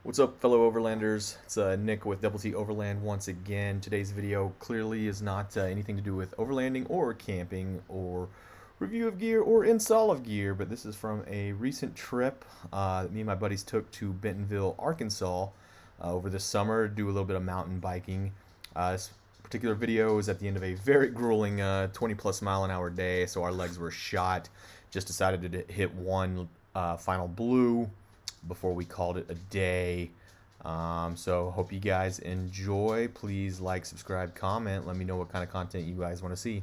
What's up, fellow overlanders? It's Nick with Double T Overland once again. Today's video clearly is not anything to do with overlanding or camping or review of gear or install of gear, but this is from a recent trip that me and my buddies took to Bentonville, Arkansas over the summer to do a little bit of mountain biking. This particular video is at the end of a very grueling 20 plus mile an hour day, so our legs were shot. Just decided to hit one final blue before we called it a day. So hope you guys enjoy. Please like, subscribe, comment. Let me know what kind of content you guys want to see.